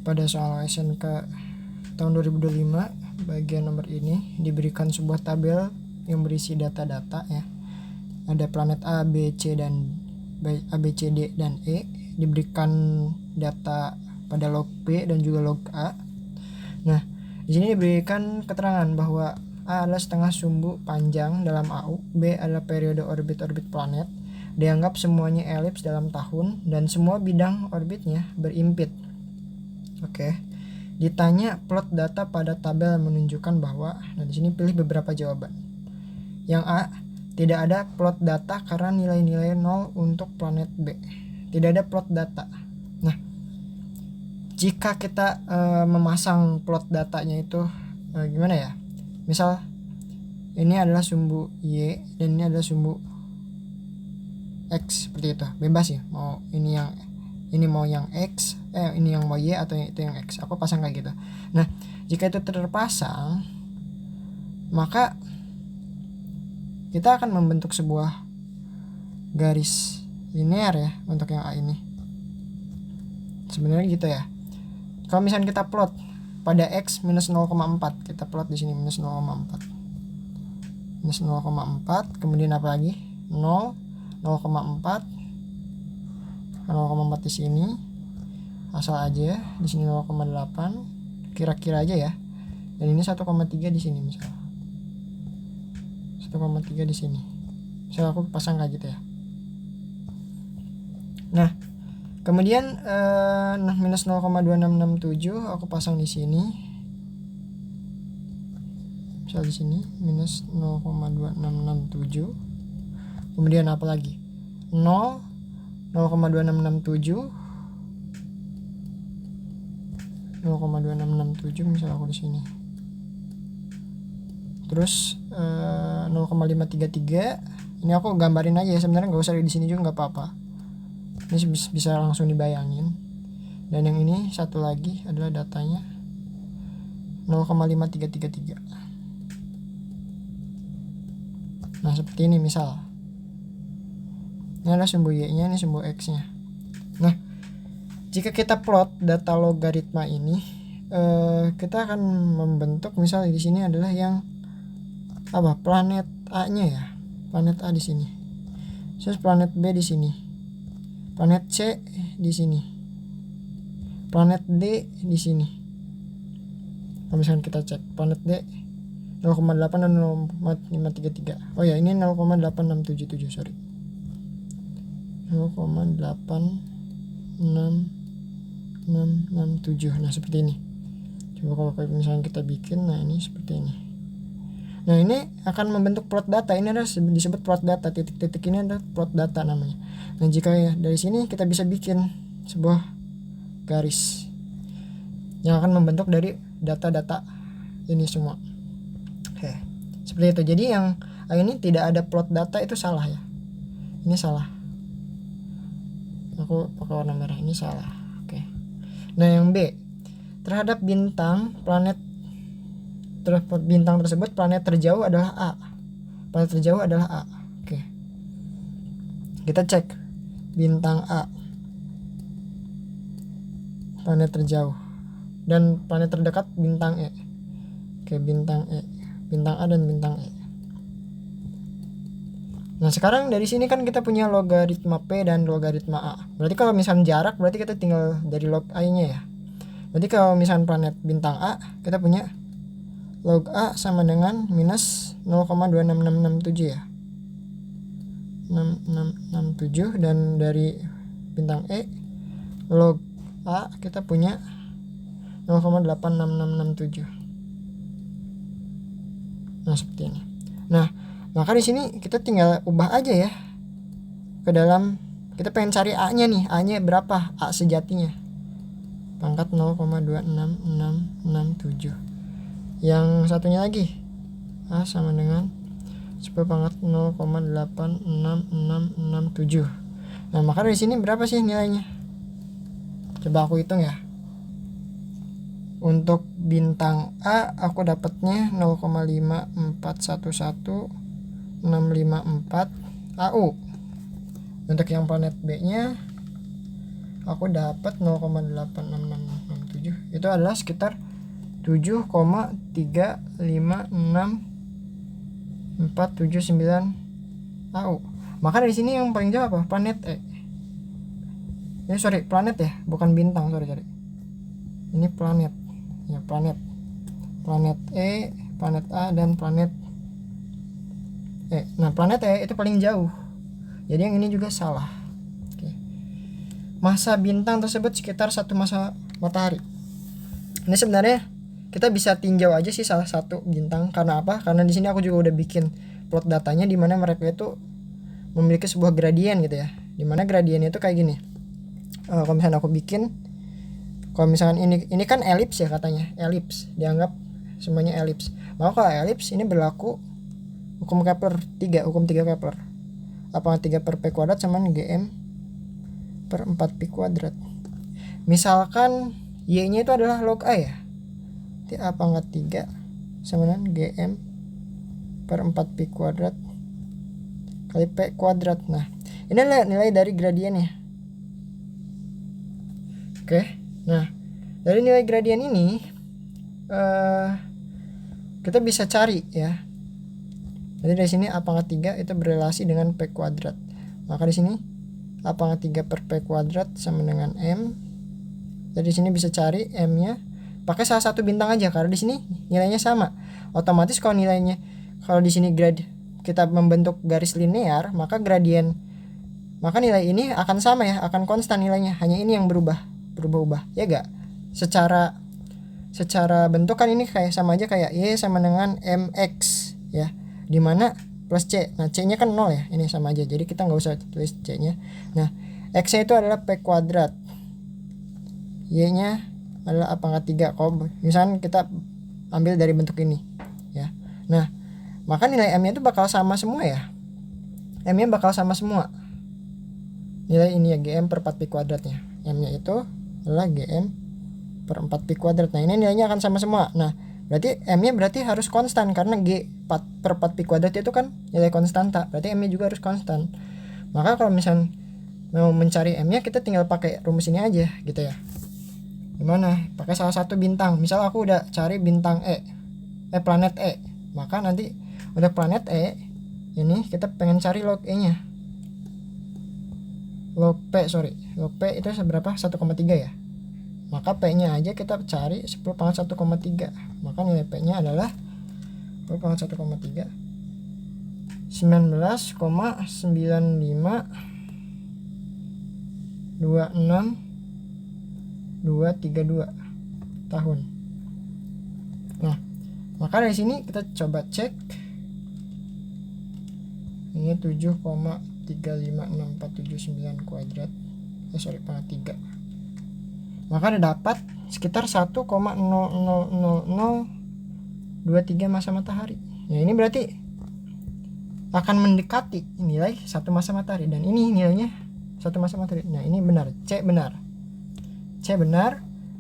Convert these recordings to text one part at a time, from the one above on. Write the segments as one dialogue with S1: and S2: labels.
S1: pada soal SNK tahun 2025 bagian nomor ini diberikan sebuah tabel yang berisi data-data ya. Ada planet A, B, C dan A, B, C, D dan E. Diberikan data pada log P dan juga log A. Nah, di sini diberikan keterangan bahwa A adalah setengah sumbu panjang dalam AU, B adalah periode orbit-orbit planet, dianggap semuanya elips dalam tahun dan semua bidang orbitnya berimpit. Oke. Ditanya plot data pada tabel menunjukkan bahwa, nah di sini pilih beberapa jawaban. Yang A, tidak ada plot data karena nilai-nilai 0 untuk planet B. Tidak ada plot data. Nah, jika kita memasang plot datanya itu gimana ya? Misal ini adalah sumbu Y dan ini adalah sumbu X, seperti itu. Bebas ya, mau ini mau yang X, ini yang mau Y atau itu yang X. Aku pasang kayak gitu. Nah, jika itu terpasang, maka kita akan membentuk sebuah garis linear ya untuk yang A ini. Sebenarnya gitu ya. Kalau misalnya kita plot pada X minus 0,4, kita plot di sini minus 0,4. Minus 0,4, kemudian apa lagi? 0, 0,4, 0,4 di sini. Asal aja di sini 0,8, kira-kira aja ya. Dan ini 1,3 di sini misal. 1,3 di sini. Misal aku pasang kayak gitu ya. Nah, kemudian minus 0,2667 aku pasang di sini. Misal di sini minus 0,2667. Kemudian apa lagi? 0,2667 misal aku di sini. Terus 0,533. Ini aku gambarin aja ya, sebenarnya nggak usah di sini juga nggak apa-apa. Ini bisa langsung dibayangin. Dan yang ini satu lagi adalah datanya 0,5333. Nah, seperti ini misal. Ini adalah sumbu Y-nya, ini sumbu X-nya. Nah, jika kita plot data logaritma ini, kita akan membentuk misal di sini adalah yang apa? Planet A-nya ya. Planet A di sini. Terus planet B di sini. Planet C di sini. Planet D di sini. Kalau misalkan kita cek planet D 0,8 dan 0,533. Oh ya, ini 0,8677, sorry. 0,8667. Nah, seperti ini. Coba kalau misalnya kita bikin, nah ini seperti ini. Nah, ini akan membentuk plot data. Ini adalah disebut plot data. Titik-titik ini adalah plot data namanya. Nah, jika ya dari sini kita bisa bikin sebuah garis yang akan membentuk dari data-data ini semua. Oke, seperti itu. Jadi yang ini tidak ada plot data itu salah ya. Ini salah. Aku pakai warna merah, ini salah. Oke. Nah, yang B, terhadap bintang tersebut planet terjauh adalah A. Planet terjauh adalah A. Oke. Kita cek bintang A. Planet terjauh. Dan planet terdekat bintang E. Oke, bintang E. Bintang A dan bintang E. Nah, sekarang dari sini kan kita punya logaritma P dan logaritma A. Berarti kalau misalnya jarak, berarti kita tinggal dari log A-nya ya. Berarti kalau misalnya planet bintang A, kita punya log A sama dengan minus 0,26667 ya. 6667, dan dari bintang E log A kita punya 0,86667. Nah, seperti ini. Nah, maka di sini kita tinggal ubah aja ya ke dalam, kita pengen cari A-nya nih. A-nya berapa? A sejatinya. Pangkat 0,26667. Yang satunya lagi A sama dengan 10 pangkat 0,86667. Nah, maka dari sini berapa sih nilainya? Coba aku hitung ya. Untuk bintang A aku dapatnya 0,5411654 AU. Untuk yang planet B nya aku dapat 0,86667 itu adalah sekitar 7,356,479 AU. Maka dari sini yang paling jauh apa? Planet E. Ini planet ya, bukan bintang, sorry. Ini planet. Ya, planet. Planet E, planet A, dan planet E. Nah, planet E itu paling jauh. Jadi yang ini juga salah. Oke. Masa bintang tersebut sekitar 1 masa matahari. Ini sebenarnya kita bisa tinjau aja sih salah satu bintang. Karena apa? Karena di sini aku juga udah bikin plot datanya di mana mereka itu memiliki sebuah gradien gitu ya. Di mana gradiennya itu kayak gini. Kalau misalnya aku bikin, kalau misalkan ini kan elips ya katanya, elips dianggap semuanya elips. Maka kalau elips ini berlaku hukum Kepler 3, hukum 3 Kepler. Apa 3 per P kuadrat sama GM per 4 Pi kuadrat. Misalkan Y-nya itu adalah log A ya. A pangkat 3 sama dengan GM per 4 Pi kuadrat kali P kuadrat. Nah, ini nilai dari gradiennya. Oke. Nah, dari nilai gradien ini kita bisa cari ya. Jadi dari sini A pangkat 3 itu berrelasi dengan P kuadrat. Maka di sini A pangkat 3 per P kuadrat sama dengan M. Jadi di sini bisa cari M-nya pakai salah satu bintang aja karena di sini nilainya sama. Otomatis kalau nilainya, kalau di sini kita membentuk garis linear, maka nilai ini akan sama ya, akan konstan nilainya. Hanya ini yang berubah-ubah. Ya enggak? Secara bentuk kan ini kayak sama aja kayak Y sama dengan MX ya. Dimana plus C. Nah, C-nya kan 0 ya. Ini sama aja. Jadi kita nggak usah tulis C-nya. Nah, X-nya itu adalah P kuadrat. Y-nya adalah A pangkat 3. Kalau misalnya kita ambil dari bentuk ini ya. Nah, maka nilai M-nya itu bakal sama semua ya. M-nya bakal sama semua. Nilai ini ya, GM per 4 Pi kuadratnya. M-nya itu adalah GM per 4 Pi kuadrat. Nah, ini nilainya akan sama semua. Nah, berarti M-nya berarti harus konstan karena G per 4 Pi kuadrat itu kan nilai konstanta. Berarti M-nya juga harus konstan. Maka kalau misalnya mau mencari M-nya, kita tinggal pakai rumus ini aja gitu ya. Gimana? Pakai salah satu bintang. Misal aku udah cari bintang planet E. Maka nanti udah planet E, ini kita pengen cari log E-nya. Log P itu seberapa? 1,3 ya. Maka P-nya aja kita cari 10 pangkat 1,3. Maka nilai P-nya adalah 10 pangkat 1,3 19,952632 tahun. Nah, maka dari sini kita coba cek. Ini 7,356,479 kuadrat. Pangkat 3. Maka ada dapat sekitar 1,00023 masa matahari. Ya, ini berarti akan mendekati nilai 1 masa matahari, dan ini nilainya 1 masa matahari. Nah, ini benar, C benar.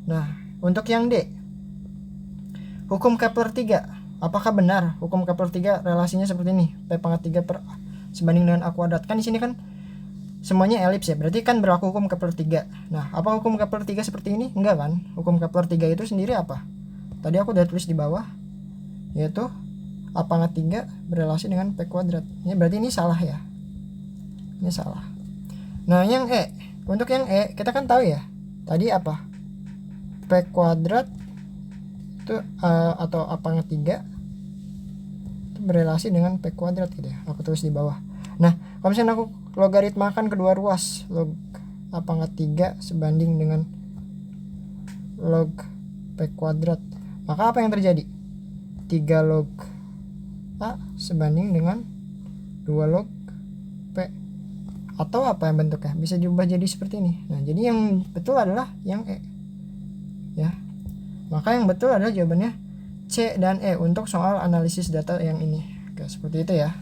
S1: Nah, untuk yang D, hukum Kepler 3, apakah benar hukum Kepler 3 relasinya seperti ini? P pangkat 3 per A sebanding dengan A kuadrat. Kan di sini kan semuanya elips ya, berarti kan berlaku hukum Kepler 3. Nah, apa hukum Kepler 3 seperti ini? Enggak kan? Hukum Kepler 3 itu sendiri apa? Tadi aku udah tulis di bawah, yaitu A pangkat 3 berrelasi dengan P kuadrat. Ini berarti ini salah ya. Ini salah. Nah, yang E, untuk yang E kita kan tahu ya, tadi apa? P kuadrat itu atau A pangkat 3 itu berrelasi dengan P kuadrat gitu ya. Aku tulis di bawah. Nah, kalau misalnya aku logaritmakan kedua ruas, log A pangkat 3 sebanding dengan log P kuadrat, maka apa yang terjadi? 3 log A sebanding dengan 2 log P. Atau apa yang bentuknya? Bisa diubah jadi seperti ini. Nah, jadi yang betul adalah yang E ya. Maka yang betul adalah jawabannya C dan E untuk soal analisis data yang ini. Oke, seperti itu ya.